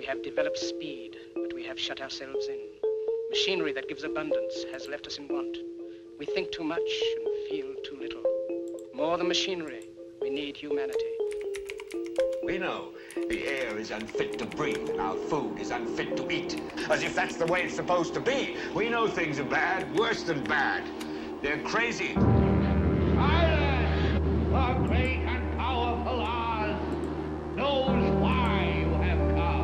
We have developed speed, but we have shut ourselves in. Machinery that gives abundance has left us in want. We think too much and feel too little. More than machinery, we need humanity. We know the air is unfit to breathe and our food is unfit to eat. As if that's the way it's supposed to be. We know things are bad, worse than bad. They're crazy. Silence! The great and powerful Oz knows why you have come.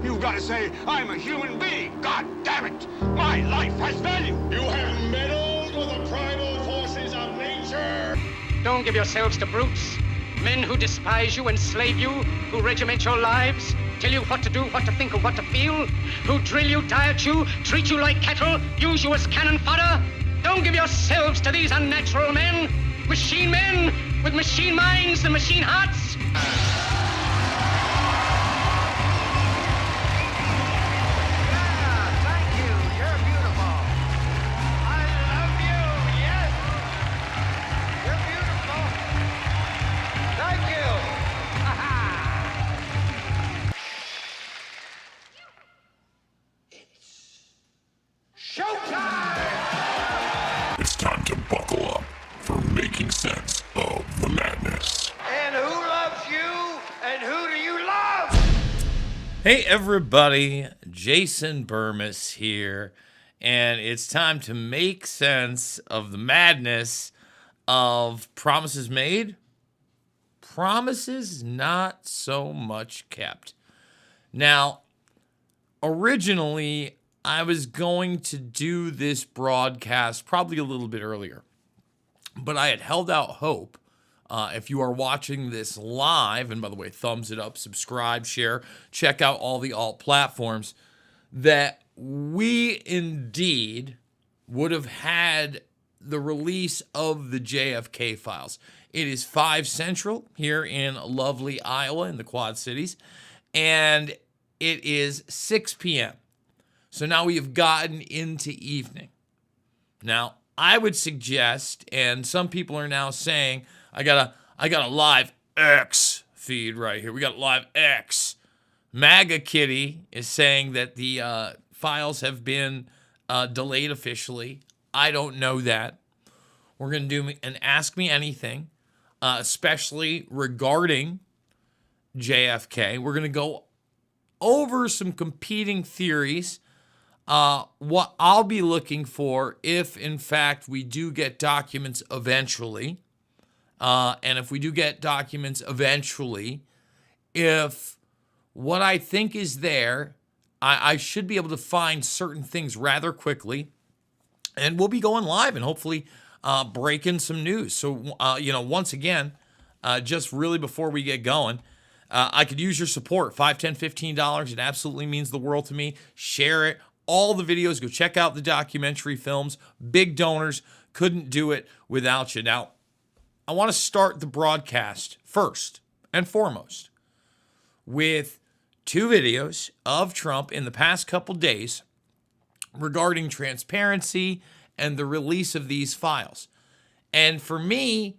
You've got to say, I'm a human being. God damn it. My life has value. You have meddled with the primal forces of nature. Don't give yourselves to brutes. Men who despise you, enslave you, who regiment your lives, tell you what to do, what to think, or what to feel, who drill you, diet you, treat you like cattle, use you as cannon fodder. Don't give yourselves to these unnatural men with machine minds and machine hearts. It's time to buckle up for making sense of the madness. And who loves you? And who do you love? Hey everybody, Jason Bermas here, and it's time to make sense of the madness of promises made, promises not so much kept. Now, originally, I was going to do this broadcast probably a little bit earlier, but I had held out hope. If you are watching this live, and by the way, thumbs it up, subscribe, share, check out all the alt platforms, that we indeed would have had the release of the JFK files. It is 5 Central here in lovely Iowa in the Quad Cities, and it is 6 p.m. So now we have gotten into evening. Now, I would suggest, and some people are now saying, I got a live X feed right here. We got live X. MAGA Kitty is saying that the files have been delayed officially. I don't know that. We're going to do an Ask Me Anything, especially regarding JFK. We're going to go over some competing theories. What I'll be looking for if, in fact, we do get documents eventually, and if we do get documents eventually, if what I think is there, I should be able to find certain things rather quickly, and we'll be going live and hopefully breaking some news. So, once again, just really before we get going, I could use your support, $5, $10, $15. It absolutely means the world to me. Share it. All the videos, go check out the documentary films. Big donors, couldn't do it without you. Now, I want to start the broadcast first and foremost with 2 videos of Trump in the past couple days regarding transparency and the release of these files. And for me,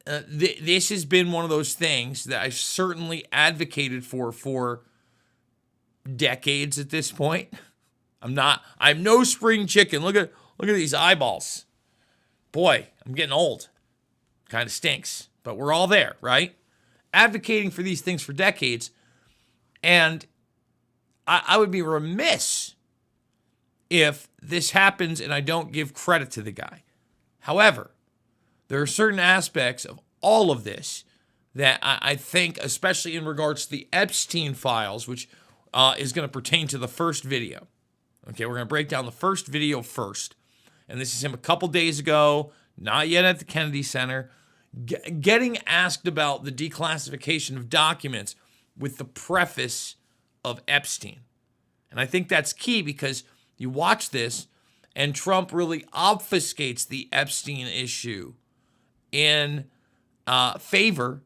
this has been one of those things that I certainly advocated for decades at this point. I'm no spring chicken. Look at these eyeballs. Boy, I'm getting old. Kind of stinks, but we're all there, right? Advocating for these things for decades. And I would be remiss if this happens and I don't give credit to the guy. However, there are certain aspects of all of this that I think, especially in regards to the Epstein files, which is going to pertain to the first video. Okay, we're going to break down the first video first. And this is him a couple days ago, not yet at the Kennedy Center, getting asked about the declassification of documents with the preface of Epstein. And I think that's key because you watch this and Trump really obfuscates the Epstein issue in favor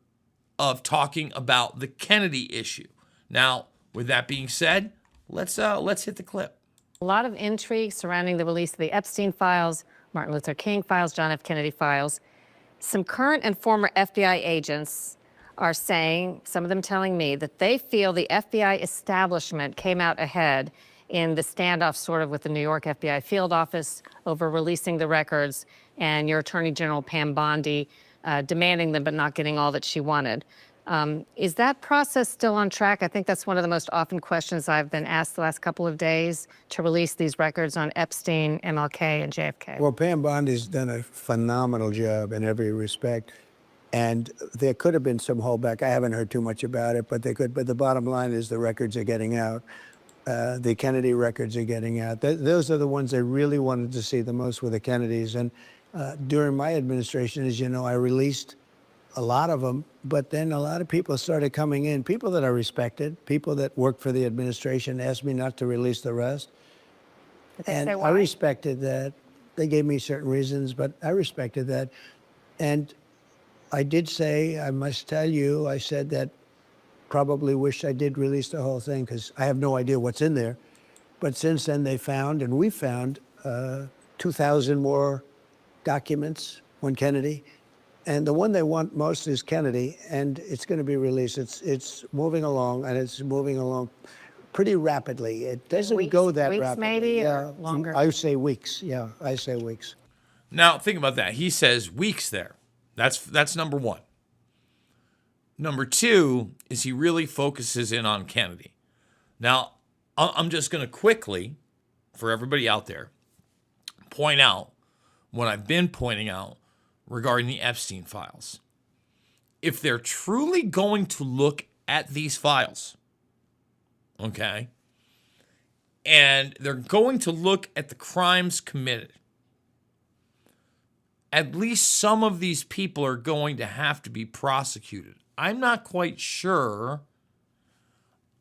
of talking about the Kennedy issue. Now, with that being said, let's hit the clip. A lot of intrigue surrounding the release of the Epstein files, Martin Luther King files, John F. Kennedy files. Some current and former FBI agents are saying, some of them telling me, that they feel the FBI establishment came out ahead in the standoff sort of with the New York FBI field office over releasing the records, and your Attorney General Pam Bondi demanding them but not getting all that she wanted. Is that process still on track? I think that's one of the most often questions I've been asked the last couple of days, to release these records on Epstein, MLK, and JFK. Well, Pam Bondi's done a phenomenal job in every respect. And there could have been some holdback. I haven't heard too much about it, but they could. But the bottom line is the records are getting out. The Kennedy records are getting out. Those are the ones I really wanted to see the most, with the Kennedys. And during my administration, as you know, I released a lot of them, but then a lot of people started coming in, people that I respected, people that worked for the administration, asked me not to release the rest. And I respected that. They gave me certain reasons, but I respected that. And I did say, I must tell you, I said that probably wish I did release the whole thing, because I have no idea what's in there. But since then they found, and we found 2,000 more documents on Kennedy. And the one they want most is Kennedy, and it's going to be released. It's moving along, and it's moving along pretty rapidly. It doesn't go that weeks rapidly. Maybe, or longer? I say weeks. Yeah, I say weeks. Now, think about that. He says weeks there. That's number one. Number two is he really focuses in on Kennedy. Now, I'm just going to quickly, for everybody out there, point out what I've been pointing out regarding the Epstein files. If they're truly going to look at these files, okay, and they're going to look at the crimes committed, at least some of these people are going to have to be prosecuted. I'm not quite sure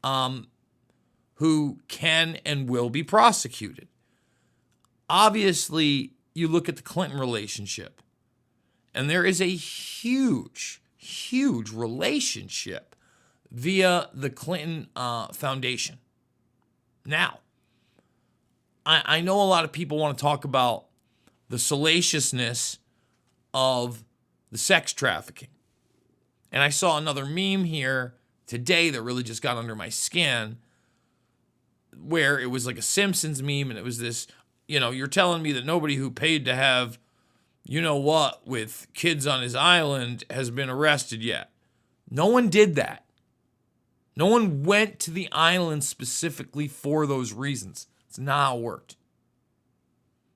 who can and will be prosecuted. Obviously, you look at the Clinton relationship, and there is a huge, huge relationship via the Clinton Foundation. Now, I know a lot of people want to talk about the salaciousness of the sex trafficking. And I saw another meme here today that really just got under my skin, where it was like a Simpsons meme, and it was this, you're telling me that nobody who paid to have you-know-what with kids on his island has been arrested yet. No one did that. No one went to the island specifically for those reasons. It's not how it worked.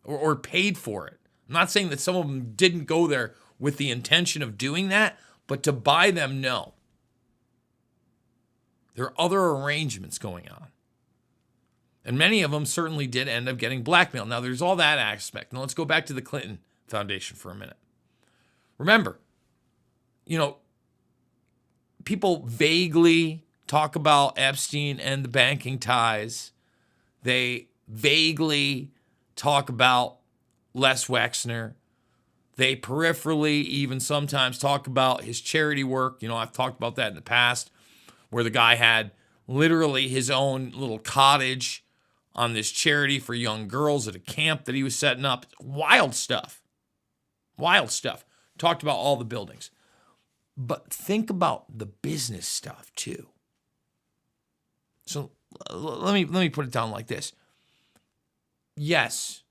Or paid for it. I'm not saying that some of them didn't go there with the intention of doing that, but to buy them, no. There are other arrangements going on. And many of them certainly did end up getting blackmailed. Now, there's all that aspect. Now, let's go back to the Clinton Foundation for a minute. Remember, people vaguely talk about Epstein and the banking ties. They vaguely talk about Les Wexner. They peripherally even sometimes talk about his charity work. I've talked about that in the past, where the guy had literally his own little cottage on this charity for young girls at a camp that he was setting up. Wild stuff. Wild stuff. Talked about all the buildings. But think about the business stuff too. So let me put it down like this. Yes,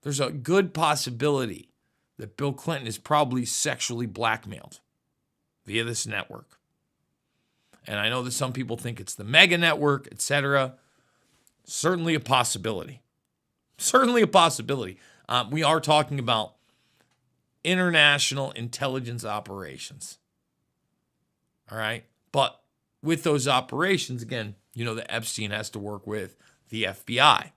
there's a good possibility that Bill Clinton is probably sexually blackmailed via this network. And I know that some people think it's the mega network, etc. Certainly a possibility. Certainly a possibility. We are talking about international intelligence operations. All right? But with those operations, again, that Epstein has to work with the FBI.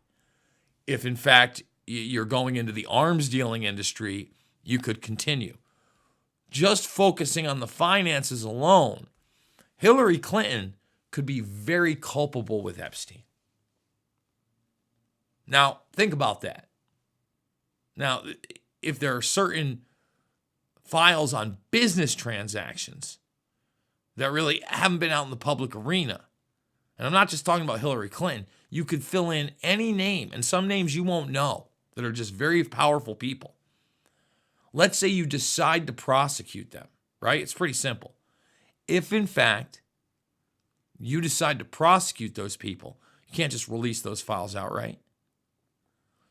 If, in fact, you're going into the arms dealing industry, you could continue. Just focusing on the finances alone, Hillary Clinton could be very culpable with Epstein. Now, think about that. Now, if there are certain files on business transactions that really haven't been out in the public arena, and I'm not just talking about Hillary Clinton, you could fill in any name, and some names you won't know, that are just very powerful people. let's say you decide to prosecute them, right? It's pretty simple. If, in fact, you decide to prosecute those people, you can't just release those files outright.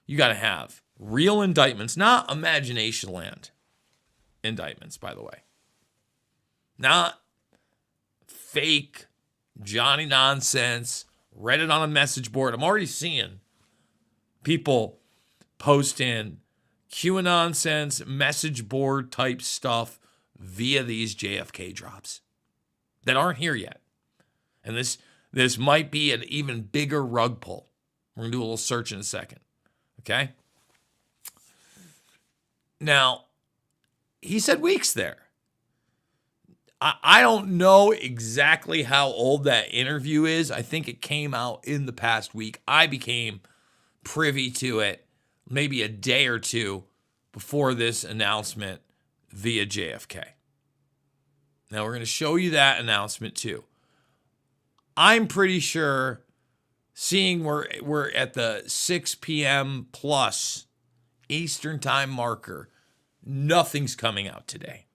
You got to have real indictments, not imagination land indictments, by the way. Not fake Johnny nonsense, read it on a message board. I'm already seeing people posting QAnon nonsense, message board type stuff via these JFK drops that aren't here yet. And this might be an even bigger rug pull. We're going to do a little search in a second. Okay? Now, he said weeks there. I don't know exactly how old that interview is. I think it came out in the past week. I became privy to it maybe a day or two before this announcement via JFK. Now, we're going to show you that announcement too. I'm pretty sure, seeing we're at the 6 p.m. plus Eastern time marker, nothing's coming out today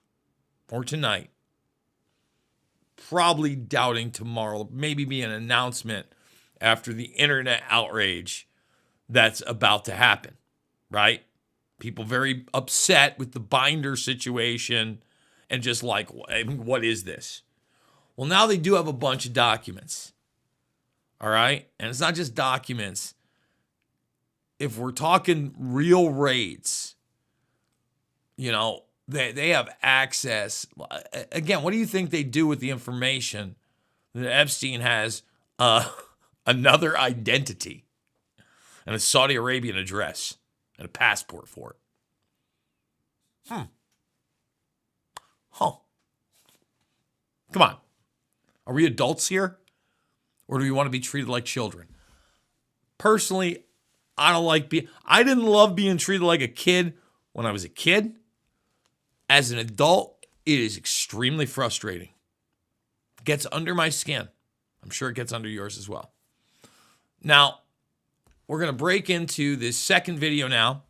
or tonight. Probably doubting tomorrow, maybe be an announcement after the internet outrage that's about to happen, right? People very upset with the binder situation and just like, what is this? Well, now they do have a bunch of documents, all right? And it's not just documents. If we're talking real raids, you know, they have access. Again, what do you think they do with the information that Epstein has another identity and a Saudi Arabian address and a passport for it? Huh. Come on. Are we adults here? Or do we want to be treated like children? Personally, I didn't love being treated like a kid when I was a kid. As an adult, it is extremely frustrating. It gets under my skin. I'm sure it gets under yours as well. Now, we're going to break into this second video now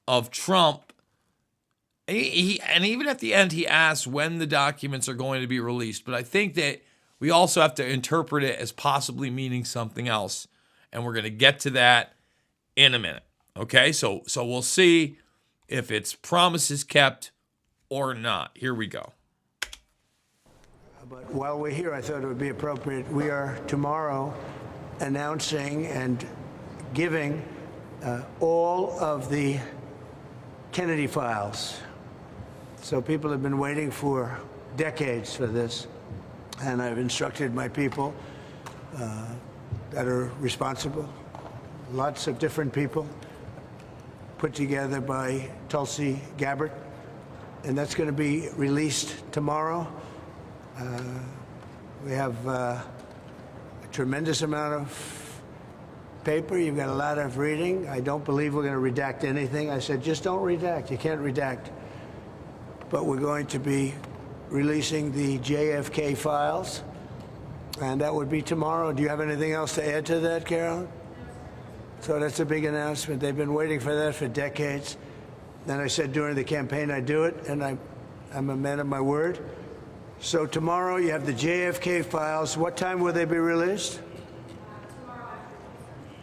of Trump. And even at the end, he asks when the documents are going to be released. But I think that we also have to interpret it as possibly meaning something else. And we're going to get to that in a minute. Okay, so we'll see if it's promises kept or not. Here we go. But while we're here, I thought it would be appropriate. We are tomorrow announcing and giving all of the Kennedy files. So people have been waiting for decades for this. And I've instructed my people that are responsible, lots of different people, put together by Tulsi Gabbard. And that's going to be released tomorrow. We have a tremendous amount of paper. You've got a lot of reading. I don't believe we're going to redact anything. I said, just don't redact. You can't redact. But we're going to be releasing the JFK files, and that would be tomorrow. Do you have anything else to add to that, Carolyn? So that's a big announcement. They've been waiting for that for decades. Then I said during the campaign I'd do it, and I'm a man of my word. So tomorrow you have the JFK files. What time will they be released?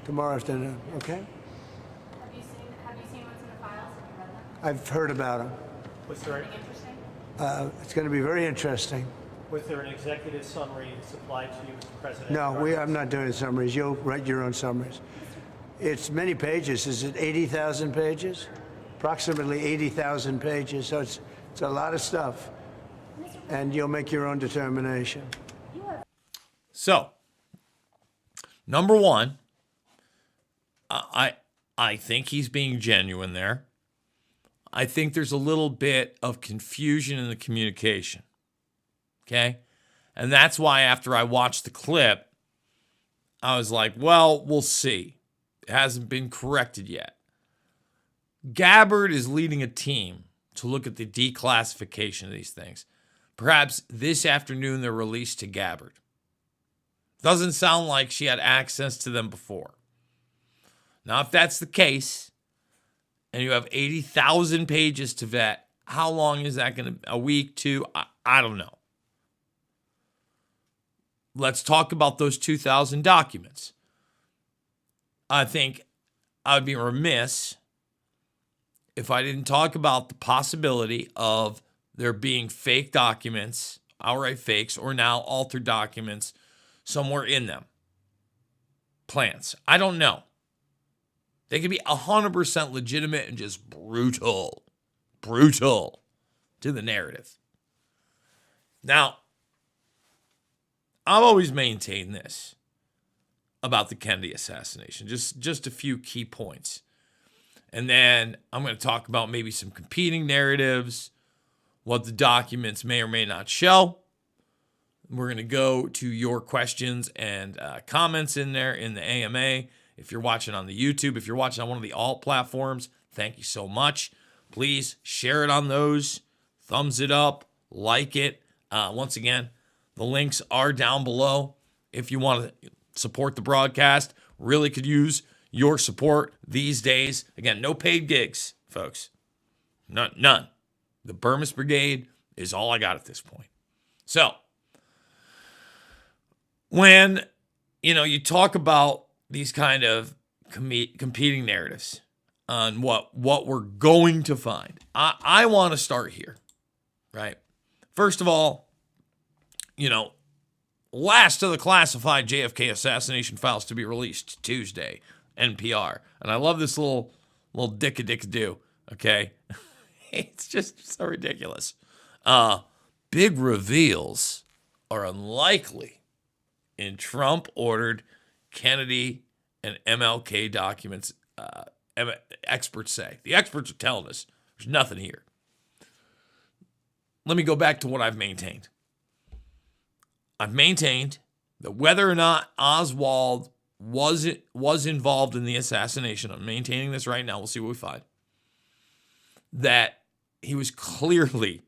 Tomorrow afternoon. Okay. Have you seen what's in the files? Have you read them? I've heard about them. Was there, Anything interesting? It's going to be very interesting. was there an executive summary supplied to you, Mr. President? No, I'm not doing summaries. You'll write your own summaries. It's many pages. Is it 80,000 pages? Approximately 80,000 pages. So it's a lot of stuff. And you'll make your own determination. So, number one, I think he's being genuine there. I think there's a little bit of confusion in the communication. Okay? And that's why after I watched the clip, I was like, well, we'll see. It hasn't been corrected yet. Gabbard is leading a team to look at the declassification of these things. Perhaps this afternoon they're released to Gabbard. Doesn't sound like she had access to them before. Now, if that's the case, and you have 80,000 pages to vet, how long is that going to, a week, two? I don't know. Let's talk about those 2,000 documents. I think I would be remiss if I didn't talk about the possibility of there being fake documents, outright fakes, or now altered documents somewhere in them. Plans. I don't know. They could be 100% legitimate and just brutal to the narrative. Now, I've always maintained this about the Kennedy assassination, just a few key points. And then I'm going to talk about maybe some competing narratives, what the documents may or may not show. We're going to go to your questions and comments in there in the AMA. If you're watching on the YouTube, if you're watching on one of the alt platforms, thank you so much. Please share it on those. Thumbs it up. Like it. Once again, the links are down below. If you want to support the broadcast, really could use your support these days. Again, no paid gigs, folks. None. The Bermas Brigade is all I got at this point. So, when, you talk about these kind of competing narratives on what we're going to find, I want to start here, right? First of all, last of the classified JFK assassination files to be released Tuesday, NPR. And I love this little dick-a-dick-a-do, okay? It's just so ridiculous. Big reveals are unlikely in Trump-ordered Kennedy and MLK documents, experts say. The experts are telling us there's nothing here. Let me go back to what I've maintained. I've maintained that whether or not Oswald was involved in the assassination, I'm maintaining this right now, we'll see what we find, that he was clearly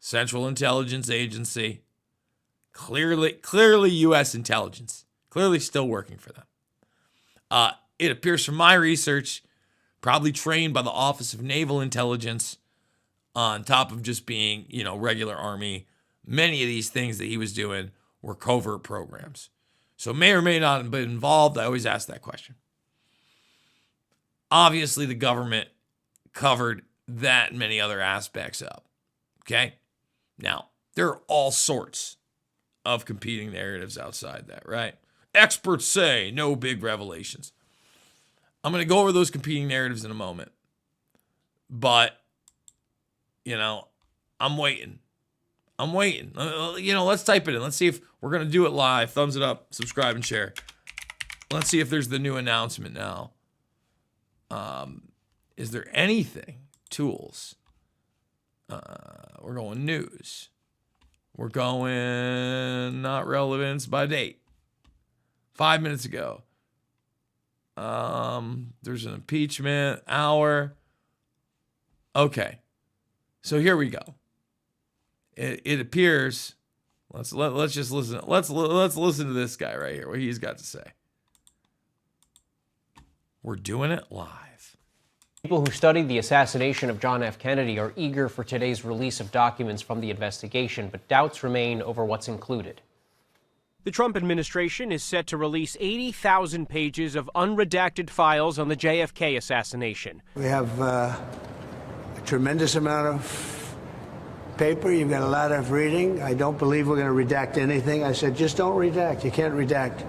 Central Intelligence Agency, clearly U.S. intelligence, clearly still working for them. It appears from my research, probably trained by the Office of Naval Intelligence on top of just being, regular Army. Many of these things that he was doing were covert programs. So may or may not have been involved. I always ask that question. Obviously, the government covered that and many other aspects up. Okay? Now, there are all sorts of competing narratives outside that, right? Experts say no big revelations. I'm going to go over those competing narratives in a moment. But, I'm waiting. Let's type it in. Let's see if we're going to do it live. Thumbs it up, subscribe, and share. Let's see if there's the new announcement now. Is there anything? Tools. We're going news. We're going not relevance by date. 5 minutes ago. There's an impeachment hour. Okay. So here we go. It appears. Let's just listen. Let's listen to this guy right here. What he's got to say. We're doing it live. People who studied the assassination of John F. Kennedy are eager for today's release of documents from the investigation, but doubts remain over what's included. The Trump administration is set to release 80,000 pages of unredacted files on the JFK assassination. We have a tremendous amount of paper. You've got a lot of reading. I don't believe we're going to redact anything. I said, just don't redact. You can't redact.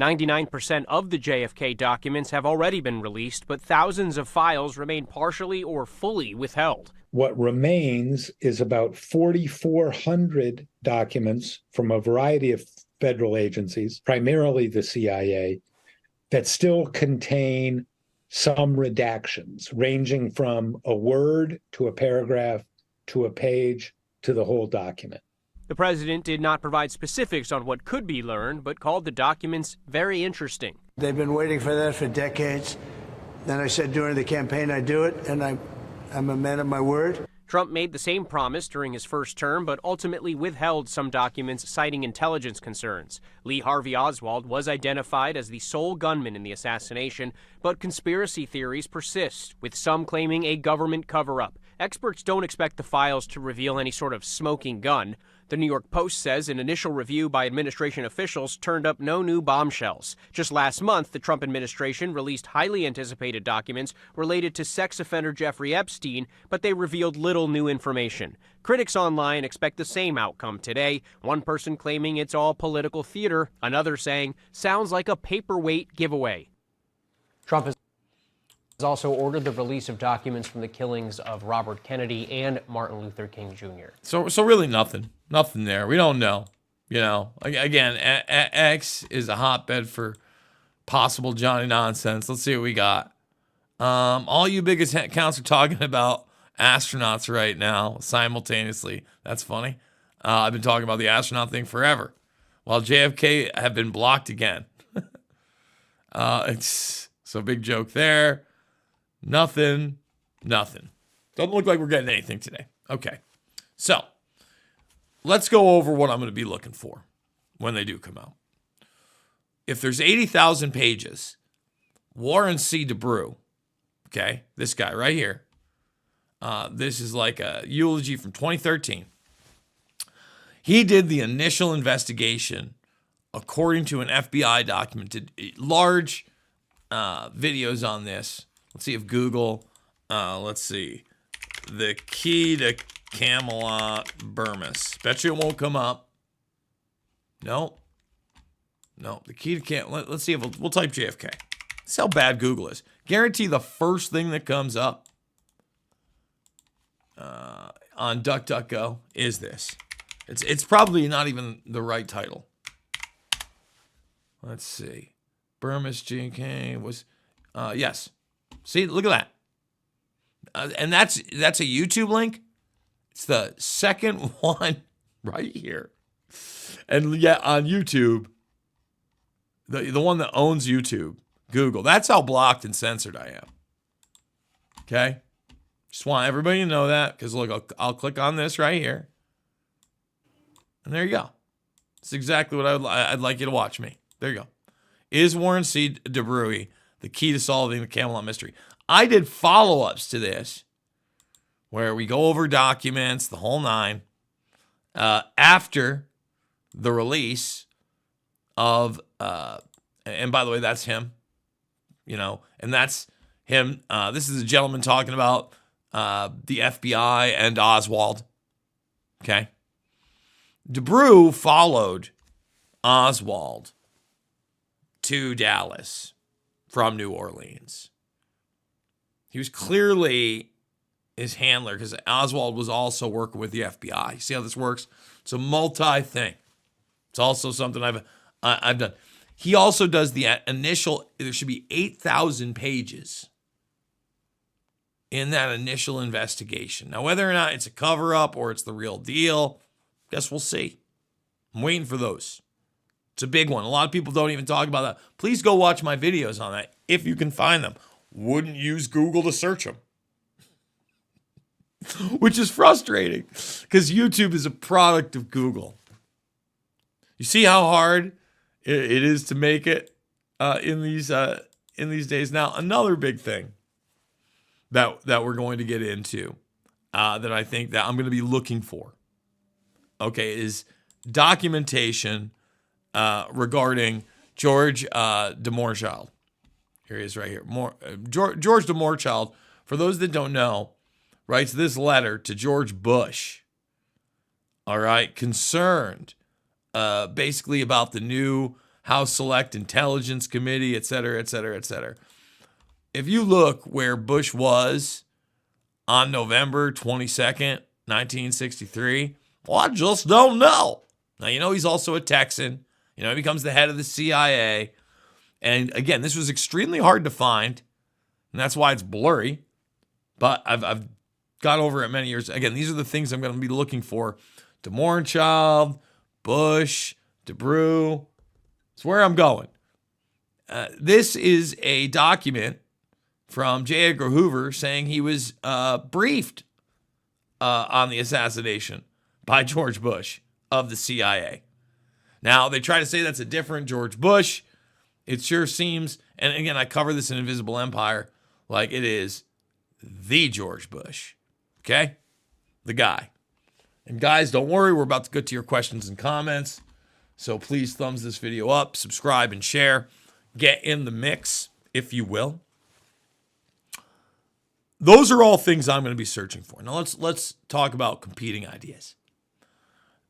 99% of the JFK documents have already been released, but thousands of files remain partially or fully withheld. What remains is about 4,400 documents from a variety of federal agencies, primarily the CIA, that still contain some redactions, ranging from a word to a paragraph to a page to the whole document. The president did not provide specifics on what could be learned, but called the documents very interesting. They've been waiting for that for decades. Then I said during the campaign I'd do it, and I'm a man of my word. Trump made the same promise during his first term, but ultimately withheld some documents citing intelligence concerns. Lee Harvey Oswald was identified as the sole gunman in the assassination, but conspiracy theories persist, with some claiming a government cover-up. Experts don't expect the files to reveal any sort of smoking gun. The New York Post says an initial review by administration officials turned up no new bombshells. Just last month, the Trump administration released highly anticipated documents related to sex offender Jeffrey Epstein, but they revealed little new information. Critics online expect the same outcome today, one person claiming it's all political theater, another saying, sounds like a paperweight giveaway. Trump has also ordered the release of documents from the killings of Robert Kennedy and Martin Luther King Jr. So really nothing there. We don't know. Again, X is a hotbed for possible Johnny nonsense. Let's see what we got. All you biggest accounts are talking about astronauts right now simultaneously. That's funny. I've been talking about the astronaut thing forever, while JFK have been blocked again. It's so big joke there. Nothing. Doesn't look like we're getting anything today. Okay. So let's go over what I'm going to be looking for when they do come out. If there's 80,000 pages, Warren C. DeBrew, okay, this guy right here, this is like a eulogy from 2013. He did the initial investigation according to an FBI document, did large videos on this. Let's see if Google, let's see, the key to Camelot Bermas. Bet you it won't come up. No, the key to Camelot. Let's see if we'll type JFK. That's how bad Google is. Guarantee the first thing that comes up on DuckDuckGo is this. It's probably not even the right title. Let's see. Bermas JK was, yes. See, look at that. And that's a YouTube link. It's the second one right here. And yet on YouTube, the one that owns YouTube, Google. That's how blocked and censored I am. Okay? Just want everybody to know that, because look, I'll click on this right here. And there you go. It's exactly what I'd like you to watch me. There you go. Is Warren C. DeBrew the key to solving the Camelot mystery? I did follow-ups to this where we go over documents, the whole nine, after the release of, and by the way, that's him, and that's him. This is a gentleman talking about the FBI and Oswald. Okay. DeBrew followed Oswald to Dallas from New Orleans. He was clearly his handler because Oswald was also working with the FBI. You see how this works? It's a multi-thing. It's also something I've done. He also does the initial, there should be 8,000 pages in that initial investigation. Now, whether or not it's a cover-up or it's the real deal, guess we'll see. I'm waiting for those. It's a big one. A lot of people don't even talk about that. Please go watch my videos on that if you can find them. Wouldn't use Google to search them. Which is frustrating because YouTube is a product of Google. You see how hard it is to make it in these days. Now, another big thing that we're going to get into that I think that I'm going to be looking for, okay, is documentation regarding George de Montchild. Here he is right here. George de Montchild, for those that don't know, writes this letter to George Bush, all right, concerned basically about the new House Select Intelligence Committee, et cetera, et cetera, et cetera. If you look where Bush was on November 22nd, 1963, well, I just don't know. Now, he's also a Texan. He becomes the head of the CIA. And again, this was extremely hard to find, and that's why it's blurry. But I've got over it many years. Again, these are the things I'm going to be looking for. De Montchild, Bush, DeBrew. It's where I'm going. This is a document from J. Edgar Hoover saying he was briefed on the assassination by George Bush of the CIA. Now, they try to say that's a different George Bush. It sure seems, and again, I cover this in Invisible Empire, like it is the George Bush. Okay? The guy. And guys, don't worry, we're about to get to your questions and comments. So please thumbs this video up, subscribe, and share. Get in the mix, if you will. Those are all things I'm going to be searching for. Now let's talk about competing ideas.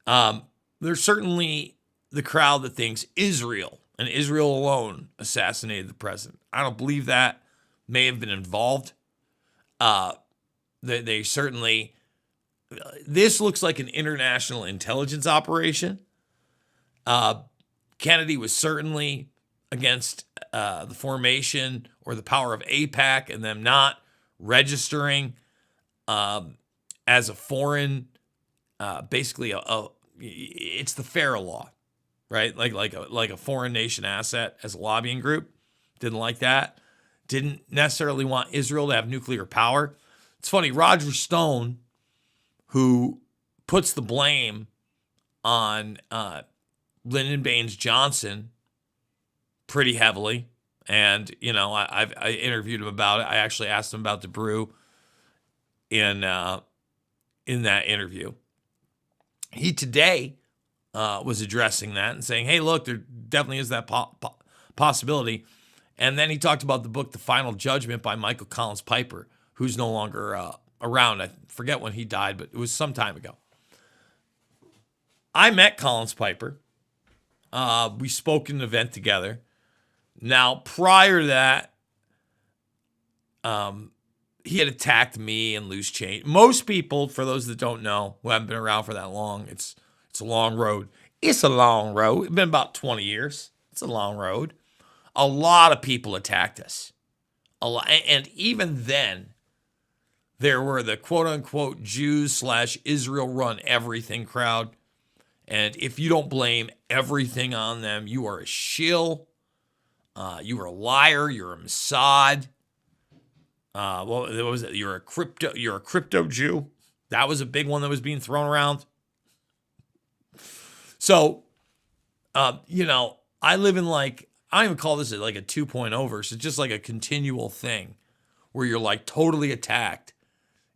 There's certainly the crowd that thinks Israel and Israel alone assassinated the president. I don't believe that. May have been involved. They certainly. This looks like an international intelligence operation. Kennedy was certainly against the formation or the power of AIPAC and them not registering as a foreign, basically it's the FARA law, right? Like a foreign nation asset as a lobbying group. Didn't like that. Didn't necessarily want Israel to have nuclear power. It's funny, Roger Stone, who puts the blame on Lyndon Baines Johnson pretty heavily. And, you know, I interviewed him about it. I actually asked him about DeBrew in that interview. He today was addressing that and saying, hey, look, there definitely is that possibility. And then he talked about the book, The Final Judgment by Michael Collins Piper, who's no longer around. I forget when he died, but it was some time ago. I met Collins Piper. We spoke at an event together. Now, prior to that, he had attacked me and Loose Change. Most people, for those that don't know, who haven't been around for that long, it's a long road. It's a long road. It's been about 20 years. It's a long road. A lot of people attacked us. A lot, and even then, there were the quote-unquote Jews/Israel run everything crowd. And if you don't blame everything on them, you are a shill. You are a liar. You're a Mossad. What was it? You're a crypto Jew. That was a big one that was being thrown around. So, you know, I live in like, I don't even call this like a 2.0 verse. It's just like a continual thing where you're like totally attacked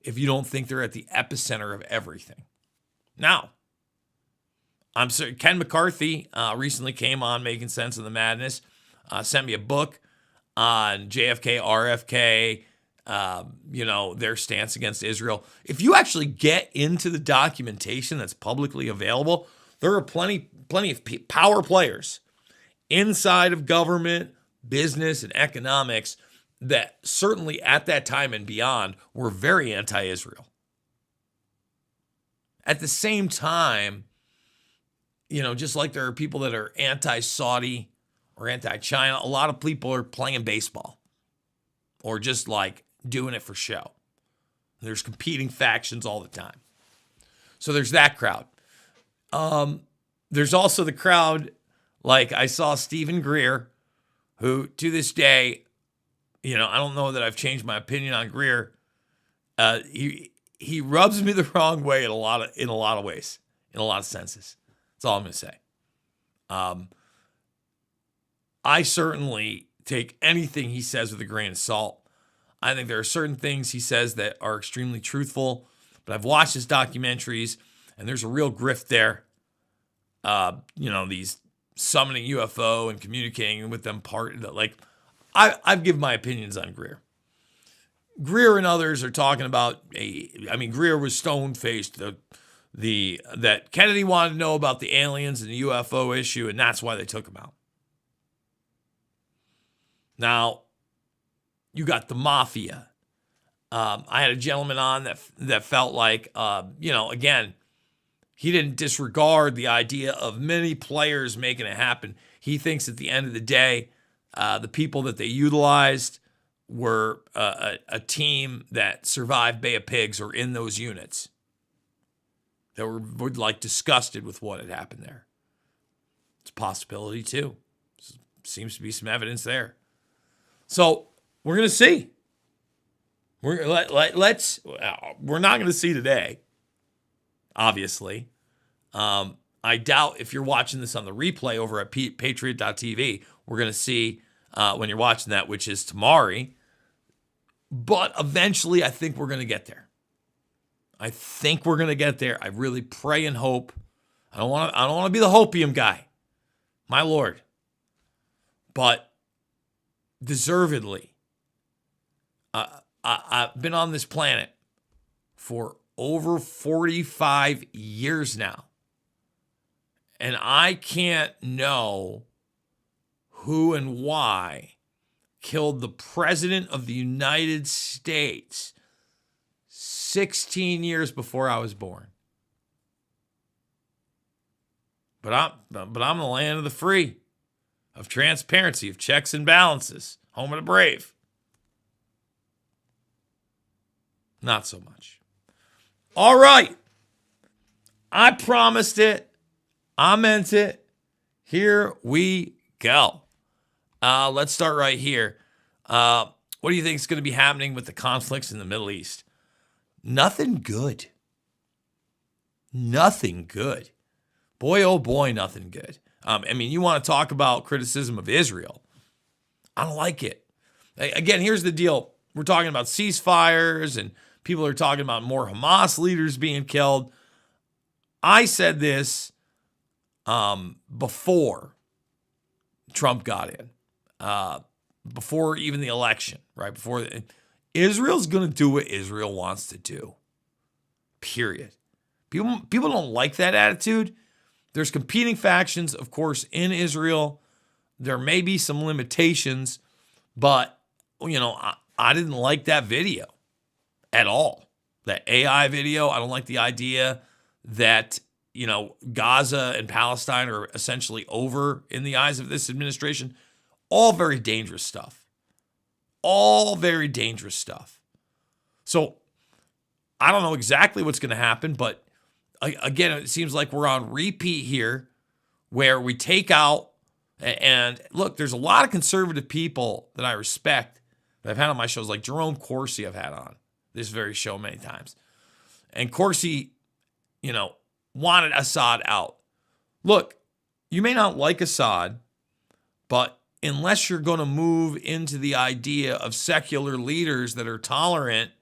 if you don't think they're at the epicenter of everything. Now, I'm sorry, Ken McCarthy recently came on Making Sense of the Madness, sent me a book on JFK, RFK, you know, their stance against Israel. If you actually get into the documentation that's publicly available, there are plenty of power players inside of government, business, and economics that certainly at that time and beyond were very anti-Israel. At the same time, you know, just like there are people that are anti-Saudi or anti-China, a lot of people are playing baseball or just like doing it for show. There's competing factions all the time. So there's that crowd. There's also the crowd, like I saw Stephen Greer, who to this day, you know, I don't know that I've changed my opinion on Greer. He rubs me the wrong way in a lot of ways, in a lot of senses. That's all I'm going to say. I certainly take anything he says with a grain of salt. I think there are certain things he says that are extremely truthful, but I've watched his documentaries, and there's a real grift there. You know, these summoning UFO and communicating with them I've given my opinions on Greer. Greer and others are talking about Greer was stone-faced, that Kennedy wanted to know about the aliens and the UFO issue, and that's why they took him out. Now, you got the mafia. I had a gentleman on that felt like, you know, again, he didn't disregard the idea of many players making it happen. He thinks at the end of the day, the people that they utilized were a team that survived Bay of Pigs or in those units that were like disgusted with what had happened there. It's a possibility too. Seems to be some evidence there. So we're going to see. We're not going to see today, obviously. I doubt if you're watching this on the replay over at patriot.tv, we're going to see when you're watching that, which is tomorrow. But eventually, I think we're going to get there. I really pray and hope. I don't want to be the hopium guy, my Lord. But deservedly, I've been on this planet for over 45 years now. And I can't know who and why killed the President of the United States 16 years before I was born. But I'm the land of the free, of transparency, of checks and balances, home of the brave. Not so much. All right. I promised it. I meant it. Here we go. Let's start right here. What do you think is going to be happening with the conflicts in the Middle East? Nothing good. Nothing good. Boy, oh boy, nothing good. You want to talk about criticism of Israel. I don't like it. Again, here's the deal. We're talking about ceasefires and people are talking about more Hamas leaders being killed. I said this before Trump got in, before even the election, right? Israel's going to do what Israel wants to do, period. People don't like that attitude. There's competing factions, of course, in Israel. There may be some limitations, but, I didn't like that video at all. That AI video, I don't like the idea that, Gaza and Palestine are essentially over in the eyes of this administration. All very dangerous stuff. All very dangerous stuff. So I don't know exactly what's going to happen, but again, it seems like we're on repeat here where we take out, and look, there's a lot of conservative people that I respect that I've had on my shows, like Jerome Corsi I've had on this very show many times. And Corsi, wanted Assad out. Look, you may not like Assad, but unless you're going to move into the idea of secular leaders that are tolerant,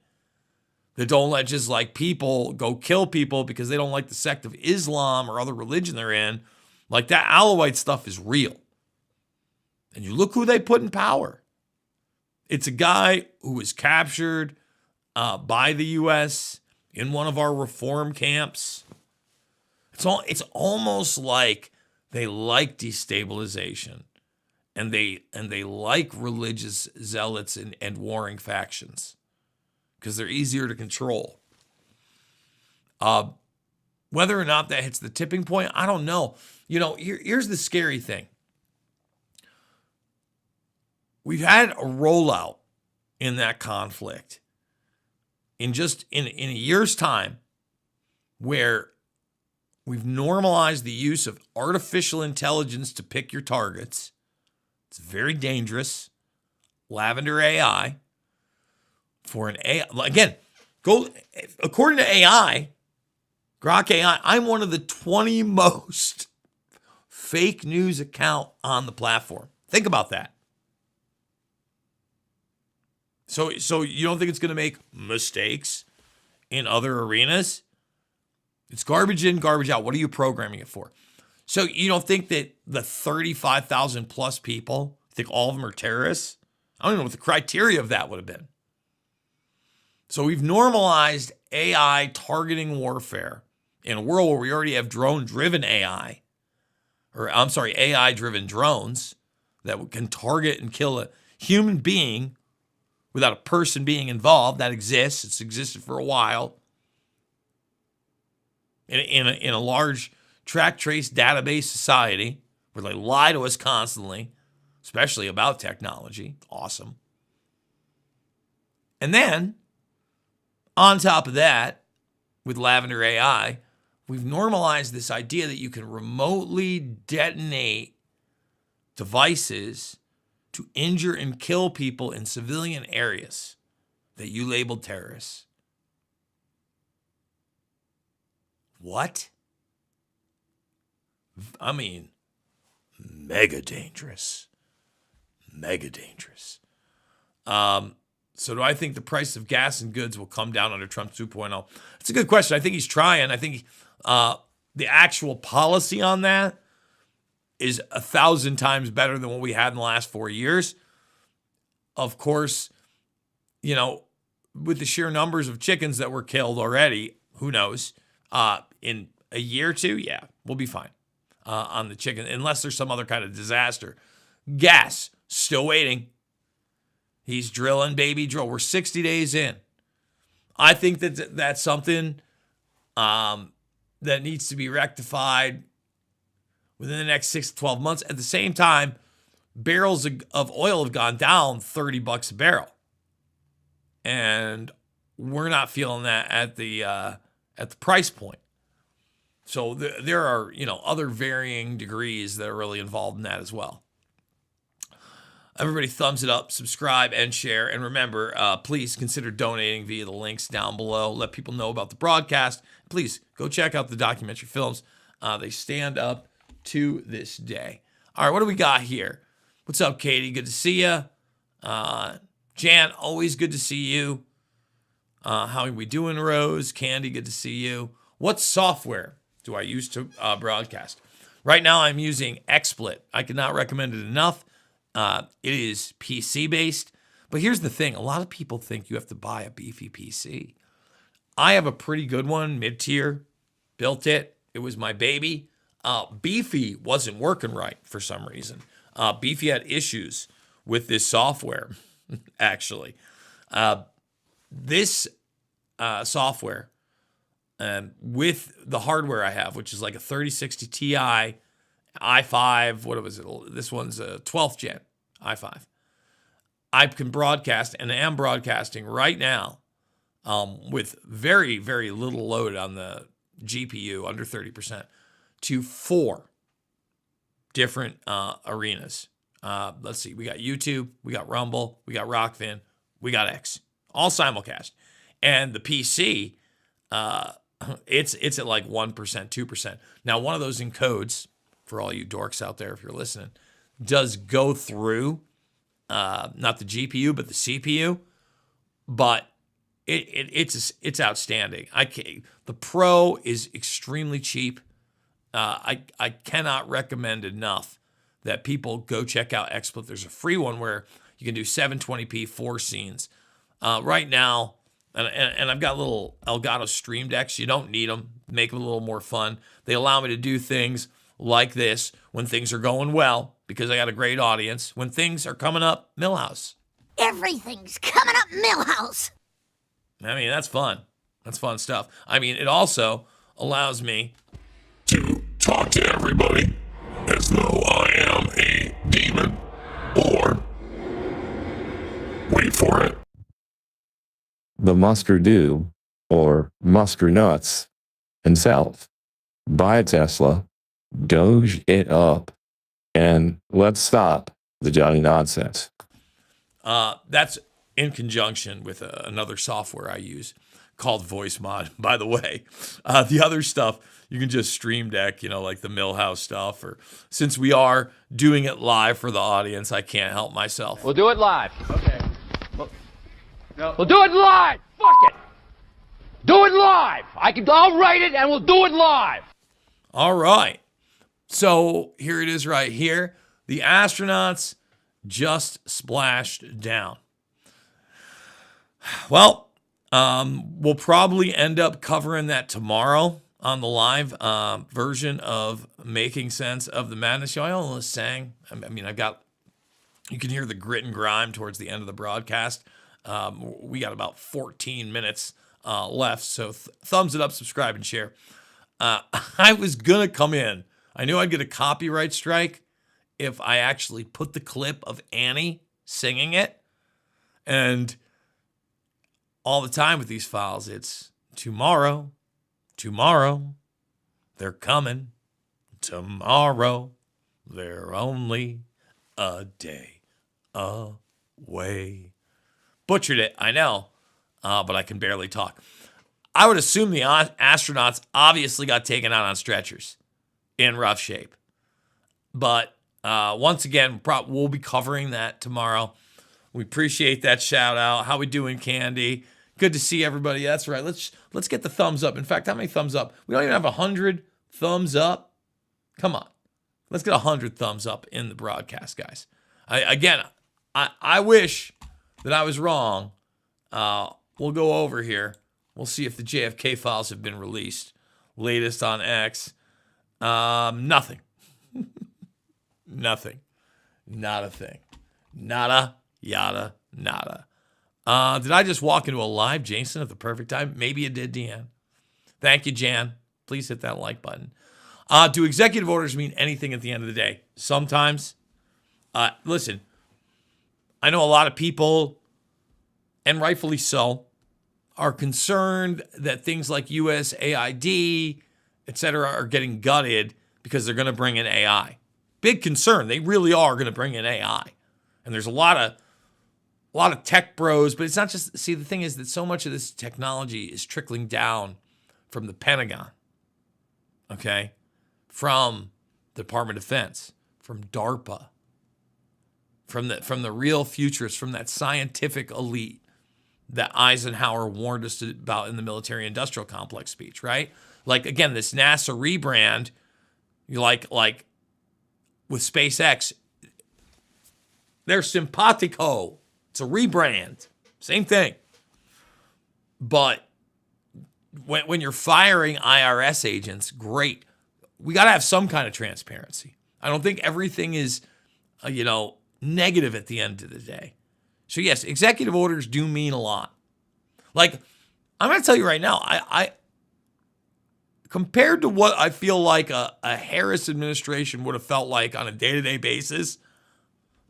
that don't let just like people go kill people because they don't like the sect of Islam or other religion they're in, like that Alawite stuff is real. And you look who they put in power. It's a guy who was captured by the U.S. in one of our reform camps. It's almost like they like destabilization, and they like religious zealots and warring factions because they're easier to control. Whether or not that hits the tipping point, I don't know. Here's the scary thing. We've had a rollout in that conflict in a year's time where we've normalized the use of artificial intelligence to pick your targets. It's very dangerous. Lavender AI. For an AI, again, according to AI, Grok AI, I'm one of the 20 most fake news account on the platform. Think about that. So you don't think it's going to make mistakes in other arenas? It's garbage in, garbage out. What are you programming it for? So you don't think that the 35,000 plus people, think all of them are terrorists? I don't even know what the criteria of that would have been. So we've normalized AI targeting warfare in a world where we already have drone-driven AI, AI-driven drones that can target and kill a human being without a person being involved. That exists. It's existed for a while. In a large track trace database society where they lie to us constantly, especially about technology. Awesome. And then, on top of that, with Lavender AI, we've normalized this idea that you can remotely detonate devices to injure and kill people in civilian areas. that you labeled terrorists. What? I mean, mega dangerous. Mega dangerous. So do I think the price of gas and goods will come down under Trump 2.0? It's a good question. I think he's trying. I think the actual policy on that is 1,000 times better than what we had in the last 4 years. Of course, you know, with the sheer numbers of chickens that were killed already, who knows? In a year or two, yeah, we'll be fine on the chicken, unless there's some other kind of disaster. Gas, still waiting. He's drilling, baby drill. We're 60 days in. I think that that's something that needs to be rectified within the next 6 to 12 months. At the same time, barrels of oil have gone down $30 a barrel. And we're not feeling that at the price point. So there are, you know, other varying degrees that are really involved in that as well. Everybody thumbs it up, subscribe, and share. And remember, please consider donating via the links down below. Let people know about the broadcast. Please go check out the documentary films. They stand up to this day. All right, what do we got here? What's up, Katie? Good to see you. Jan, always good to see you. How are we doing, Rose? Candy, good to see you. What software do I use to broadcast? Right now, I'm using XSplit. I cannot recommend it enough. It is PC-based. But here's the thing. A lot of people think you have to buy a beefy PC. I have a pretty good one, mid-tier. Built it. It was my baby. Beefy wasn't working right for some reason. Beefy had issues with this software, actually. This software, with the hardware I have, which is like a 3060 Ti, i5, what was it? This one's a 12th gen i5. I can broadcast, and I am broadcasting right now with very, very little load on the GPU, under 30%, to 4 different arenas. Let's see. We got YouTube, we got Rumble, we got Rockfin, we got X. All simulcast. And the PC, it's at like 1%, 2%. Now, one of those encodes, for all you dorks out there if you're listening, does go through not the GPU, but the CPU. But it's outstanding. The Pro is extremely cheap. I cannot recommend enough that people go check out XSplit. There's a free one where you can do 720p 4 scenes. Right now, and I've got little Elgato Stream Decks. You don't need them. Make them a little more fun. They allow me to do things like this when things are going well, because I got a great audience. When things are coming up, Millhouse. Everything's coming up, Millhouse. I mean, that's fun. That's fun stuff. I mean, it also allows me to talk to everybody as though I am a demon, or, wait for it, the Musker-Do, or Musker-Nuts, himself. Buy a Tesla, doge it up, and let's stop the Johnny nonsense. That's in conjunction with another software I use called Voice Mod, by the way. The other stuff, you can just Stream Deck, like the Millhouse stuff. Or since we are doing it live for the audience, I can't help myself. We'll do it live. Okay. We'll do it live. Fuck it. Do it live. I'll write it and we'll do it live. All right. So here it is right here. The astronauts just splashed down. Well, we'll probably end up covering that tomorrow on the live version of Making Sense of the Madness show. I almost sang. I mean, you can hear the grit and grime towards the end of the broadcast. We got about 14 minutes left, so thumbs it up, subscribe, and share. I was going to come in. I knew I'd get a copyright strike if I actually put the clip of Annie singing it. And all the time with these files, it's tomorrow, they're coming, tomorrow, they're only a day away. Butchered it, I know. but I can barely talk. I would assume the astronauts obviously got taken out on stretchers in rough shape. But once again, we'll be covering that tomorrow. We appreciate that shout out. How we doing, Candy? Good to see everybody. That's right. Let's get the thumbs up. In fact, how many thumbs up? We don't even have 100 thumbs up. Come on. Let's get 100 thumbs up in the broadcast, guys. I wish that I was wrong. We'll go over here. We'll see if the JFK files have been released. Latest on X. Nothing. Nothing. Not a thing. Nada, yada, nada. Did I just walk into a live Jason at the perfect time? Maybe you did, Deanne. Thank you, Jan. Please hit that like button. Do executive orders mean anything at the end of the day? Sometimes. Listen, I know a lot of people, and rightfully so, are concerned that things like USAID, et cetera, are getting gutted because they're going to bring in AI. Big concern. They really are going to bring in AI. And there's a lot of tech bros, but it's not just, see, the thing is that so much of this technology is trickling down from the Pentagon, okay? From the Department of Defense, from DARPA, from the real futurists, from that scientific elite that Eisenhower warned us about in the military-industrial complex speech, right? Like, again, this NASA rebrand, like with SpaceX, they're simpatico. It's a rebrand. Same thing. But when you're firing IRS agents, great. We got to have some kind of transparency. I don't think everything is, negative at the end of the day. So yes, executive orders do mean a lot. Like, I'm going to tell you right now, I compared to what I feel like a Harris administration would have felt like on a day-to-day basis,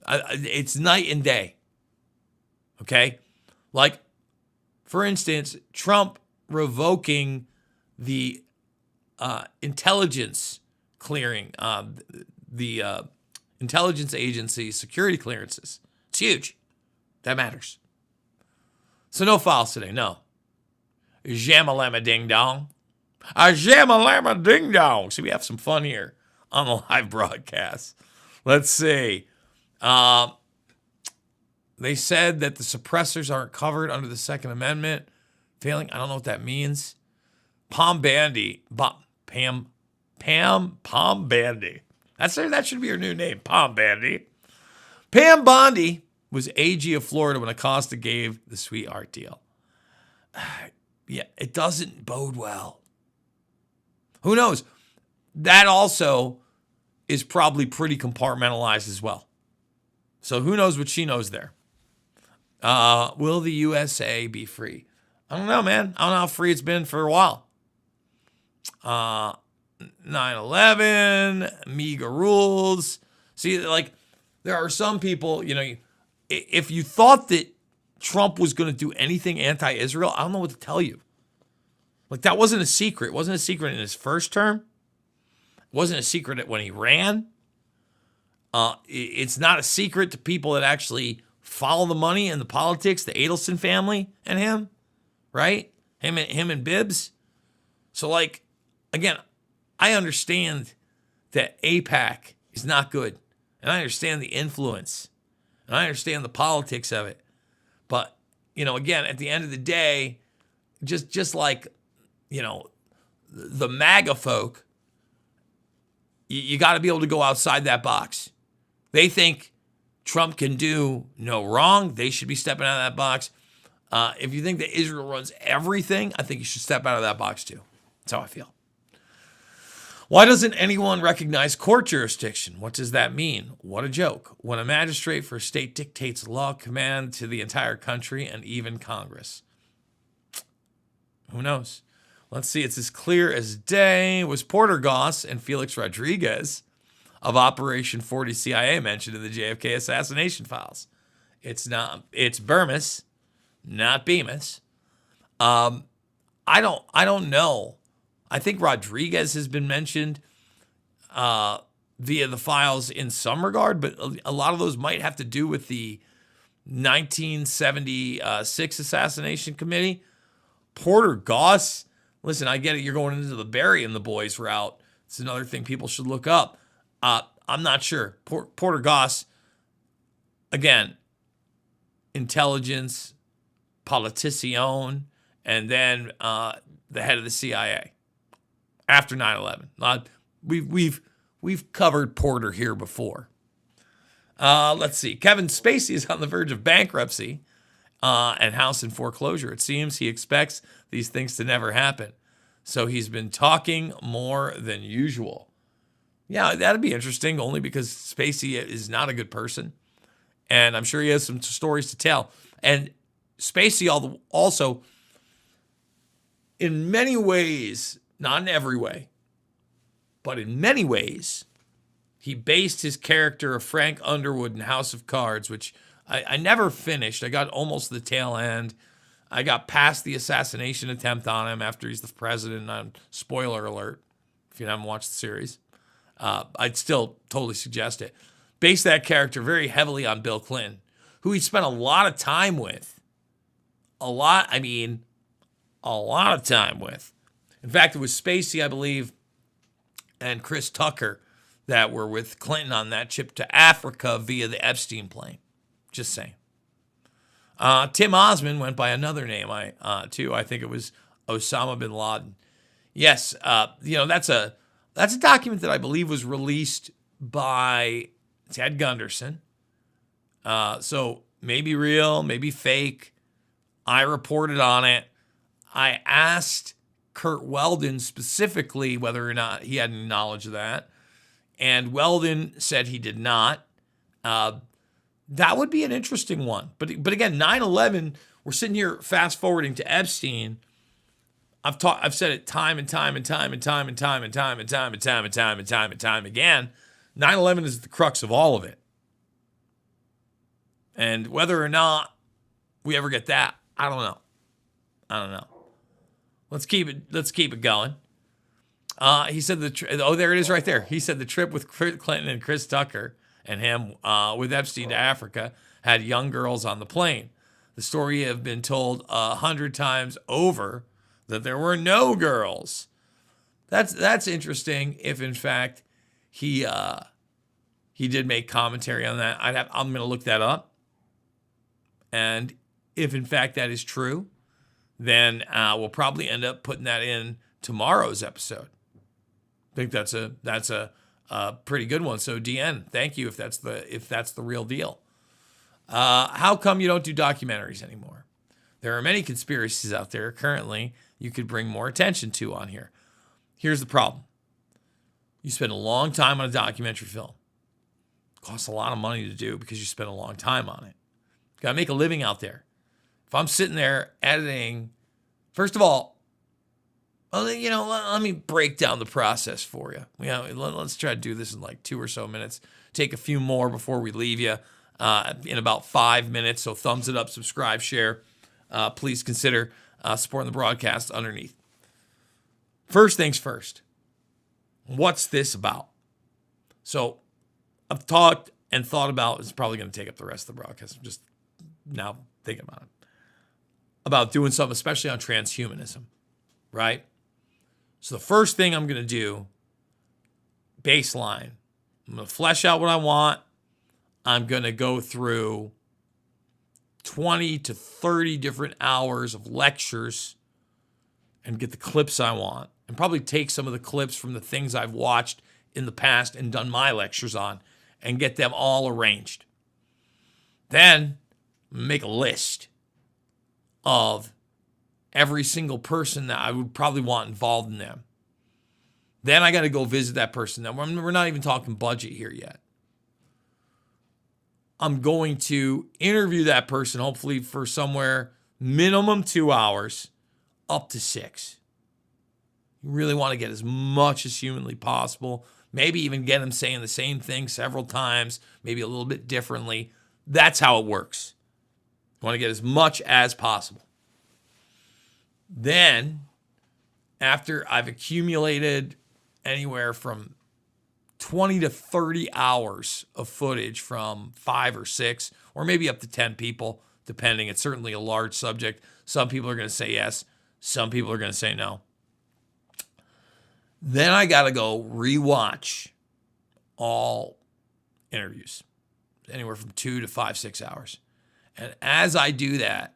it's night and day. Okay? Like, for instance, Trump revoking the intelligence clearing, the intelligence agency security clearances. It's huge. That matters. So no files today, no. Jamalama ding dong. A jamalama ding dong. See, we have some fun here on the live broadcast. Let's see. They said that the suppressors aren't covered under the Second Amendment. Failing, I don't know what that means. Palm Bandy. Palm Bandy. That should be her new name, Palm Bandy. Pam Bondi was AG of Florida when Acosta gave the sweetheart deal. Yeah, it doesn't bode well. Who knows? That also is probably pretty compartmentalized as well. So who knows what she knows there? Will the USA be free? I don't know, man. I don't know how free it's been for a while. 9/11, MEGA rules. See, like, there are some people, if you thought that Trump was going to do anything anti-Israel, I don't know what to tell you. Like, that wasn't a secret. It wasn't a secret in his first term. It wasn't a secret when he ran. It's not a secret to people that actually follow the money and the politics, the Adelson family and him, right? Him and Bibbs. So, like, again, I understand that AIPAC is not good. And I understand the influence. And I understand the politics of it. But, again, at the end of the day, just like, the MAGA folk, you got to be able to go outside that box. They think Trump can do no wrong. They should be stepping out of that box. If you think that Israel runs everything, I think you should step out of that box too. That's how I feel. Why doesn't anyone recognize court jurisdiction? What does that mean? What a joke. When a magistrate for a state dictates law command to the entire country and even Congress. Who knows? Let's see. It's as clear as day. Was Porter Goss and Felix Rodriguez of Operation 40 CIA mentioned in the JFK assassination files? It's not. It's Bermas, not Bemis. I don't know. I think Rodriguez has been mentioned via the files in some regard, but a lot of those might have to do with the 1976 assassination committee. Porter Goss, listen, I get it. You're going into the Barry and the boys route. It's another thing people should look up. I'm not sure. Porter Goss, again, intelligence, politician, and then the head of the CIA after 9/11. We've covered Porter here before. Let's see. Kevin Spacey is on the verge of bankruptcy and house in foreclosure. It seems he expects these things to never happen. So he's been talking more than usual. Yeah, that'd be interesting, only because Spacey is not a good person. And I'm sure he has some stories to tell. And Spacey also, in many ways, not in every way, but in many ways, he based his character of Frank Underwood in House of Cards, which I never finished. I got almost to the tail end. I got past the assassination attempt on him after he's the president. Spoiler alert, if you haven't watched the series. I'd still totally suggest it. Based that character very heavily on Bill Clinton, who he spent a lot of time with. A lot of time with. In fact, it was Spacey, I believe, and Chris Tucker that were with Clinton on that trip to Africa via the Epstein plane. Just saying. Tim Osman went by another name, too. I think it was Osama bin Laden. Yes, that's a document that I believe was released by Ted Gunderson. So maybe real, maybe fake. I reported on it. I asked Kurt Weldon specifically whether or not he had any knowledge of that. And Weldon said he did not. That would be an interesting one. But again, 9/11, we're sitting here fast forwarding to Epstein. I've said it time and time again. 9/11 is the crux of all of it. And whether or not we ever get that, I don't know. Let's keep it going. He said there it is right there. He said the trip with Clinton and Chris Tucker and him with Epstein to Africa had young girls on the plane. The story have been told 100 times over that there were no girls. That's interesting. If in fact he did make commentary on that, I'm going to look that up. And if in fact that is true, then we'll probably end up putting that in tomorrow's episode. I think that's a pretty good one. So DN, thank you if that's the real deal. How come you don't do documentaries anymore? There are many conspiracies out there currently you could bring more attention to on here. Here's the problem. You spend a long time on a documentary film. It costs a lot of money to do because you spend a long time on it. Got to make a living out there. If I'm sitting there editing, first of all, let me break down the process for you. Let's try to do this in like 2 or so minutes. Take a few more before we leave you in about 5 minutes. So thumbs it up, subscribe, share. Please consider supporting the broadcast underneath. First things first. What's this about? So I've talked and thought about, it's probably going to take up the rest of the broadcast. I'm just now thinking about it. About doing something, especially on transhumanism, right? So the first thing I'm going to do, baseline, I'm going to flesh out what I want. I'm going to go through 20 to 30 different hours of lectures and get the clips I want. And probably take some of the clips from the things I've watched in the past and done my lectures on and get them all arranged. Then make a list of every single person that I would probably want involved in them. Then I got to go visit that person. Now, we're not even talking budget here yet. I'm going to interview that person, hopefully for somewhere minimum 2 hours, up to 6. You really want to get as much as humanly possible. Maybe even get them saying the same thing several times, maybe a little bit differently. That's how it works. You want to get as much as possible. Then, after I've accumulated anywhere from 20 to 30 hours of footage from 5 or 6 or maybe up to 10 people, depending. It's certainly a large subject. Some people are going to say yes. Some people are going to say no. Then I got to go rewatch all interviews, anywhere from 2 to 5, 6 hours. And as I do that,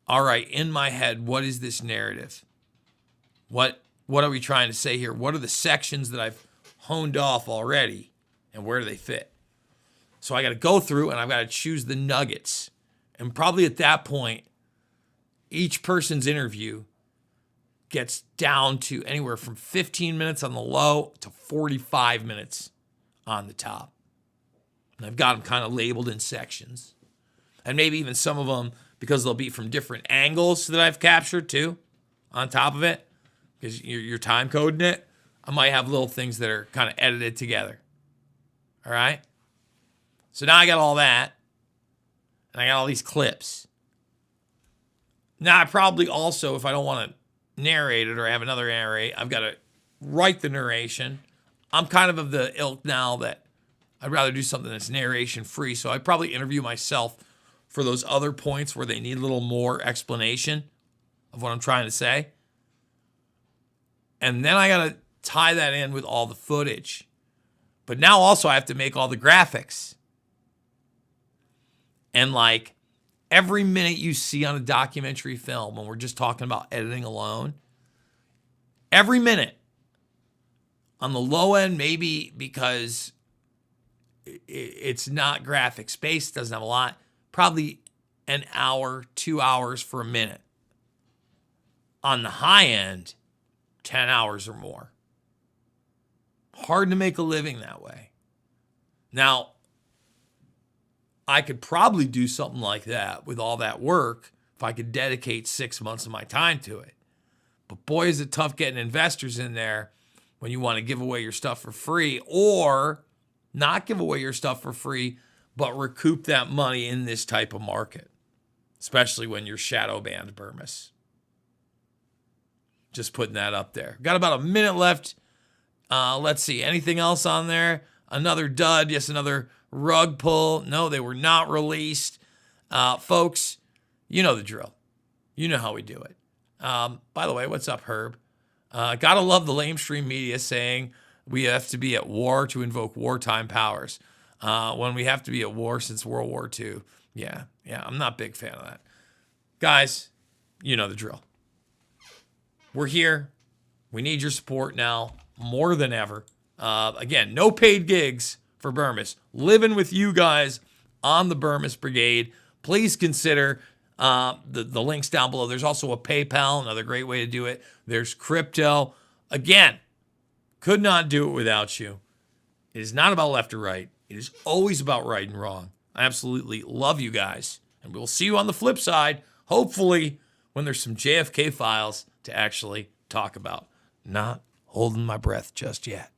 all right, in my head, what is this narrative? What are we trying to say here? What are the sections that I've honed off already, and where do they fit? So I got to go through and I've got to choose the nuggets. And probably at that point, each person's interview gets down to anywhere from 15 minutes on the low to 45 minutes on the top. And I've got them kind of labeled in sections. And maybe even some of them, because they'll be from different angles that I've captured too, on top of it, because you're time coding it, I might have little things that are kind of edited together. All right? So now I got all that, and I got all these clips. Now I probably also, if I don't want to narrate it or have another narrate, I've got to write the narration. I'm kind of the ilk now that I'd rather do something that's narration free, so I'd probably interview myself for those other points where they need a little more explanation of what I'm trying to say. And then I got to tie that in with all the footage. But now also I have to make all the graphics. And like every minute you see on a documentary film, when we're just talking about editing alone, every minute on the low end, maybe because it's not graphics based, doesn't have a lot, probably an hour, 2 hours for a minute. On the high end, 10 hours or more. Hard to make a living that way. Now, I could probably do something like that with all that work if I could dedicate 6 months of my time to it. But boy, is it tough getting investors in there when you want to give away your stuff for free, or not give away your stuff for free, but recoup that money in this type of market, especially when you're shadow banned Bermas. Just putting that up there. Got about a minute left. Let's see. Anything else on there? Another dud. Yes, another rug pull. No, they were not released. Folks, you know the drill. You know how we do it. By the way, what's up, Herb? Gotta love the lamestream media saying we have to be at war to invoke wartime powers. When we have to be at war since World War II. Yeah, I'm not a big fan of that. Guys, you know the drill. We're here. We need your support now more than ever. Again, no paid gigs for Bermas. Living with you guys on the Bermas Brigade. Please consider the links down below. There's also a PayPal, another great way to do it. There's crypto. Again, could not do it without you. It is not about left or right. It is always about right and wrong. I absolutely love you guys. And we'll see you on the flip side, hopefully, when there's some JFK files to actually talk about. Not holding my breath just yet.